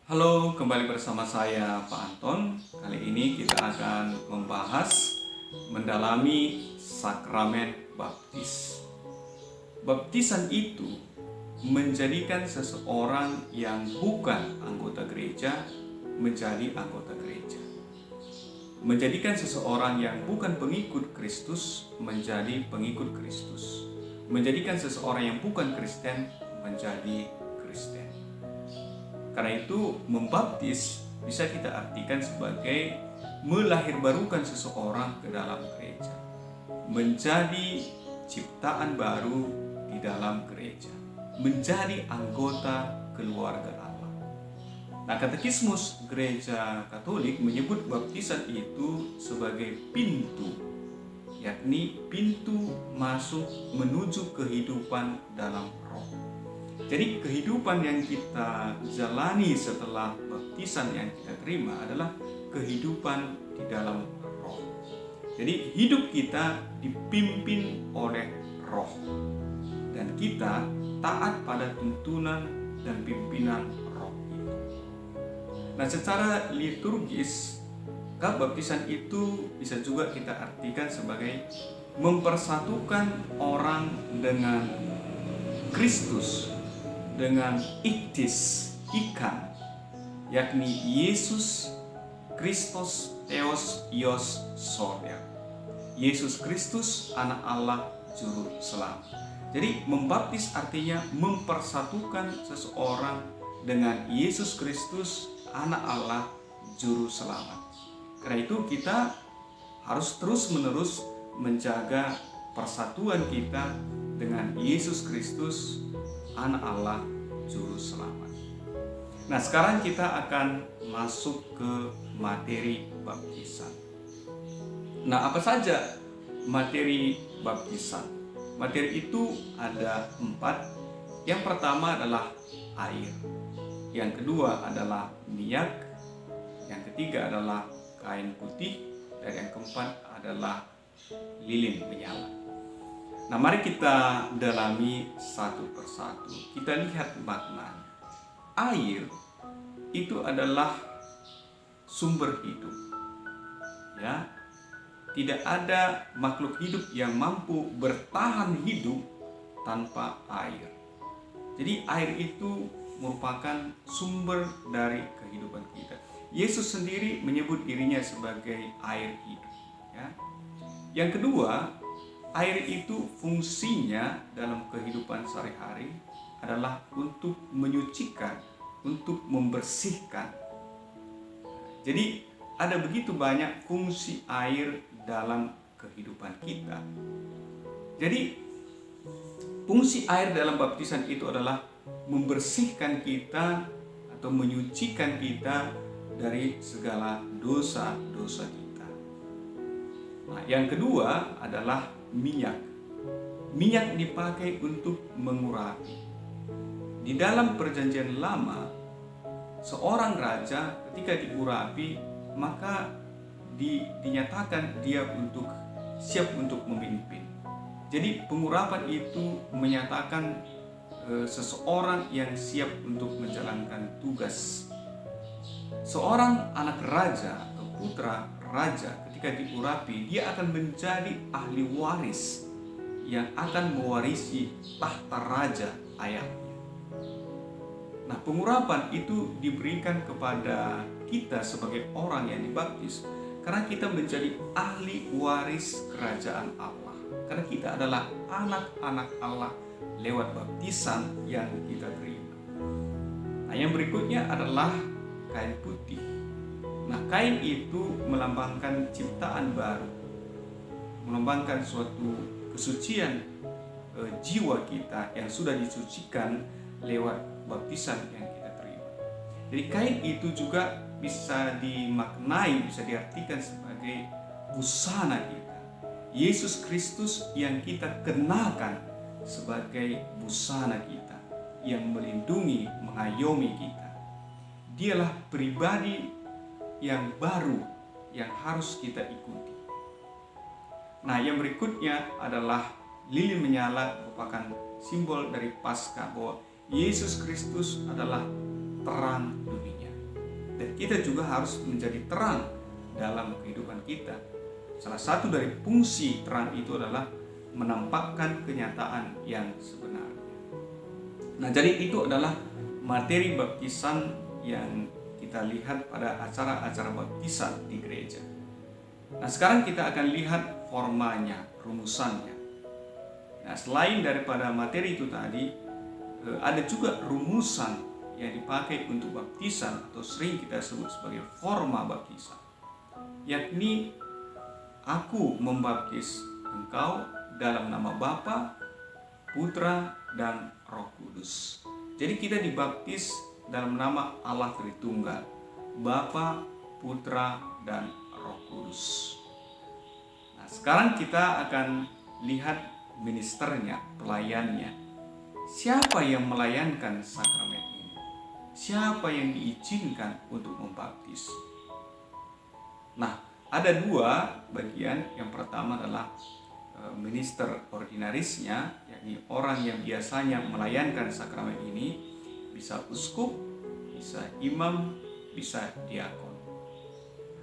Halo, kembali bersama saya Pak Anton. Kali ini kita akan membahas mendalami sakramen baptis. Baptisan itu menjadikan seseorang yang bukan anggota gereja menjadi anggota gereja. Menjadikan seseorang yang bukan pengikut Kristus menjadi pengikut Kristus. Menjadikan seseorang yang bukan Kristen menjadi Kristen. Karena itu membaptis bisa kita artikan sebagai melahirbarukan seseorang ke dalam gereja, menjadi ciptaan baru di dalam gereja, menjadi anggota keluarga Allah. Nah, katekismus gereja Katolik menyebut baptisan itu sebagai pintu, yakni pintu masuk menuju kehidupan dalam roh. Jadi kehidupan yang kita jalani setelah baptisan yang kita terima adalah kehidupan di dalam roh. Jadi hidup kita dipimpin oleh roh. Dan kita taat pada tuntunan dan pimpinan roh itu. Nah, secara liturgis, baptisan itu bisa juga kita artikan sebagai mempersatukan orang dengan Kristus, dengan iktis, ikan, yakni Yesus Kristus Theos Ios Soter. Yesus Kristus anak Allah juru selamat. Jadi membaptis artinya mempersatukan seseorang dengan Yesus Kristus anak Allah juru selamat. Karena itu kita harus terus-menerus menjaga persatuan kita dengan Yesus Kristus anak Allah juru selamat. Nah, sekarang kita akan masuk ke materi baptisan. Nah, apa saja materi baptisan? Materi itu ada 4. Yang pertama adalah air. Yang kedua adalah minyak. Yang ketiga adalah kain putih. Dan yang keempat adalah lilin menyala. Nah, mari kita dalami satu persatu. Kita lihat maknanya. Air itu adalah sumber hidup. Ya. Tidak ada makhluk hidup yang mampu bertahan hidup tanpa air. Jadi air itu merupakan sumber dari kehidupan kita. Yesus sendiri menyebut dirinya sebagai air hidup. Ya. Yang kedua, air itu fungsinya dalam kehidupan sehari-hari adalah untuk menyucikan, untuk membersihkan. Jadi ada begitu banyak fungsi air dalam kehidupan kita. Jadi fungsi air dalam baptisan itu adalah membersihkan kita atau menyucikan kita dari segala dosa-dosa kita. Nah, yang kedua adalah minyak. Minyak dipakai untuk mengurapi. Di dalam perjanjian lama, seorang raja ketika diurapi maka dinyatakan dia siap untuk memimpin. Jadi pengurapan itu menyatakan seseorang yang siap untuk menjalankan tugas. Seorang anak raja atau putra raja ketika diurapi, dia akan menjadi ahli waris yang akan mewarisi tahta raja ayahnya. Nah, pengurapan itu diberikan kepada kita sebagai orang yang dibaptis karena kita menjadi ahli waris kerajaan Allah. Karena kita adalah anak-anak Allah lewat baptisan yang kita terima. Nah, yang berikutnya adalah kain putih. Nah, kain itu melambangkan ciptaan baru, melambangkan suatu kesucian jiwa kita yang sudah disucikan lewat baptisan yang kita terima. Jadi kain itu juga bisa dimaknai, bisa diartikan sebagai busana kita. Yesus Kristus yang kita kenakan sebagai busana kita, yang melindungi, mengayomi kita. Dialah pribadi yang baru yang harus kita ikuti. Nah, yang berikutnya adalah lilin menyala, merupakan simbol dari Paskah bahwa Yesus Kristus adalah terang dunia. dan kita juga harus menjadi terang dalam kehidupan kita. Salah satu dari fungsi terang itu adalah menampakkan kenyataan yang sebenarnya. Nah, jadi itu adalah materi baptisan yang kita lihat pada acara-acara baptisan di gereja. Nah, sekarang kita akan lihat formanya, rumusannya. Nah, selain daripada materi itu tadi, ada juga rumusan yang dipakai untuk baptisan atau sering kita sebut sebagai forma baptisan, yakni aku membaptis engkau dalam nama Bapa, Putra, dan Roh Kudus. Jadi kita dibaptis dalam nama Allah Tritunggal, Bapa, Putra, dan Roh Kudus. Nah, sekarang kita akan lihat ministernya, pelayannya. Siapa yang melayankan sakramen ini? Siapa yang diizinkan untuk membaptis? Nah, ada dua bagian. Yang pertama adalah minister ordinarisnya, yakni orang yang biasanya melayankan sakramen ini, bisa uskup, bisa imam, bisa diakon.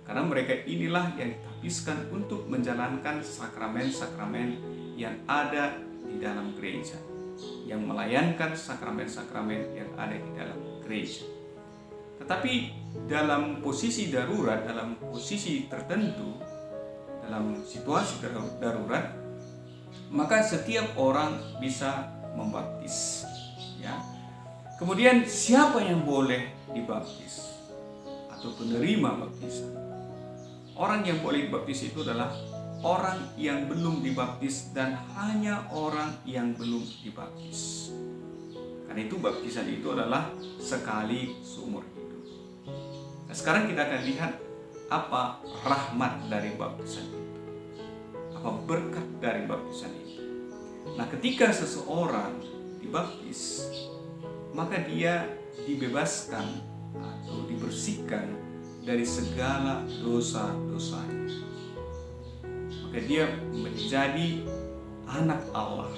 Karena mereka inilah yang ditappiskan untuk menjalankan sakramen-sakramen yang ada di dalam gereja, yang melayankan sakramen-sakramen yang ada di dalam gereja. Tetapi dalam posisi darurat, dalam posisi tertentu, dalam situasi darurat, maka setiap orang bisa membaptis, ya. Kemudian siapa yang boleh dibaptis atau penerima baptisan? Orang yang boleh dibaptis itu adalah orang yang belum dibaptis dan hanya orang yang belum dibaptis. Karena itu baptisan itu adalah sekali seumur hidup. Nah, sekarang kita akan lihat apa rahmat dari baptisan itu, apa berkat dari baptisan itu. Nah, ketika seseorang dibaptis, maka dia dibebaskan atau dibersihkan dari segala dosa-dosanya. Maka dia menjadi anak Allah,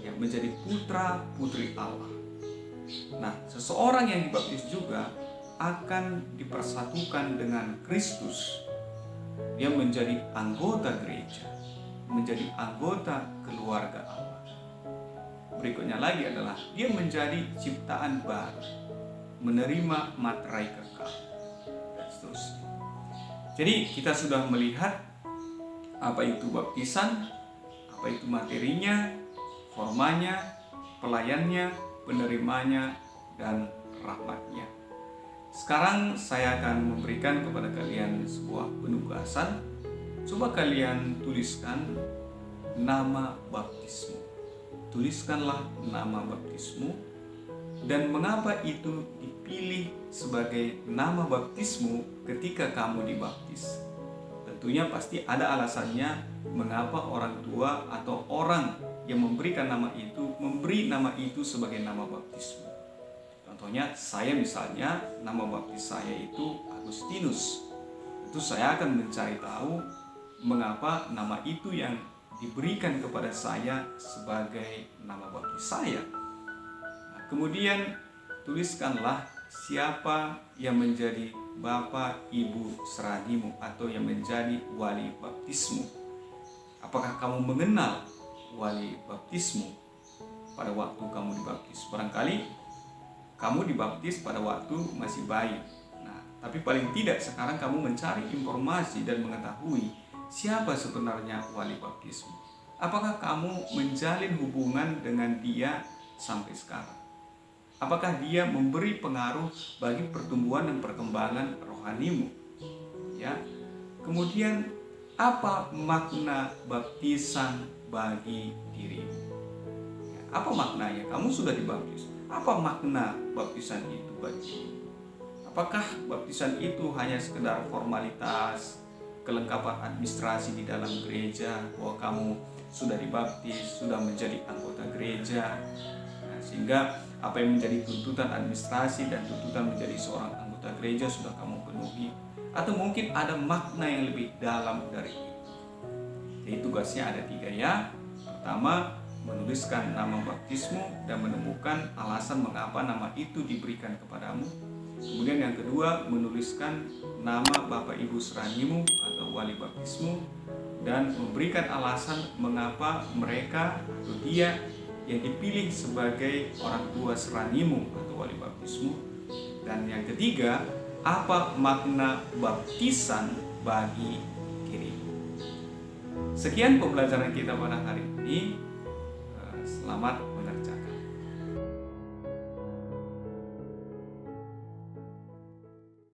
yang menjadi putra putri Allah. Nah, seseorang yang dibaptis juga akan dipersatukan dengan Kristus. Dia menjadi anggota gereja, menjadi anggota keluarga Allah. Berikutnya lagi adalah dia menjadi ciptaan baru, menerima materai kekal, dan seterusnya. Jadi kita sudah melihat apa itu baptisan, apa itu materinya, formanya, pelayannya, penerimanya, dan rahmatnya. Sekarang saya akan memberikan kepada kalian sebuah penugasan. Coba kalian tuliskan nama baptismu. Tuliskanlah nama baptismu dan mengapa itu dipilih sebagai nama baptismu ketika kamu dibaptis. Tentunya pasti ada alasannya mengapa orang tua atau orang yang memberikan nama itu memberi nama itu sebagai nama baptismu. Contohnya saya misalnya, nama baptis saya itu Agustinus. Itu saya akan mencari tahu mengapa nama itu yang diberikan kepada saya sebagai nama baptis saya. Nah, kemudian tuliskanlah siapa yang menjadi bapak ibu seranimu atau yang menjadi wali baptismu. Apakah kamu mengenal wali baptismu pada waktu kamu dibaptis? Barangkali kamu dibaptis pada waktu masih bayi. Nah, tapi paling tidak sekarang kamu mencari informasi dan mengetahui siapa sebenarnya wali baptismu. Apakah kamu menjalin hubungan dengan dia sampai sekarang? Apakah dia memberi pengaruh bagi pertumbuhan dan perkembangan rohanimu? Ya. Kemudian apa makna baptisan bagi dirimu? Ya, apa maknanya? Kamu sudah dibaptis. Apa makna baptisan itu bagi dirimu? Apakah baptisan itu hanya sekedar formalitas, kelengkapan administrasi di dalam gereja, bahwa kamu sudah dibaptis, sudah menjadi anggota gereja, nah, sehingga apa yang menjadi tuntutan administrasi dan tuntutan menjadi seorang anggota gereja sudah kamu penuhi? Atau mungkin ada makna yang lebih dalam dari itu? Jadi tugasnya ada 3 ya. Pertama, menuliskan nama baptismu dan menemukan alasan mengapa nama itu diberikan kepadamu. Kemudian yang kedua, menuliskan nama Bapak Ibu seranimu atau wali baptismu dan memberikan alasan mengapa mereka atau dia yang dipilih sebagai orang tua seranimu atau wali baptismu. Dan yang ketiga, apa makna baptisan bagi dirimu. Sekian pembelajaran kita pada hari ini. Selamat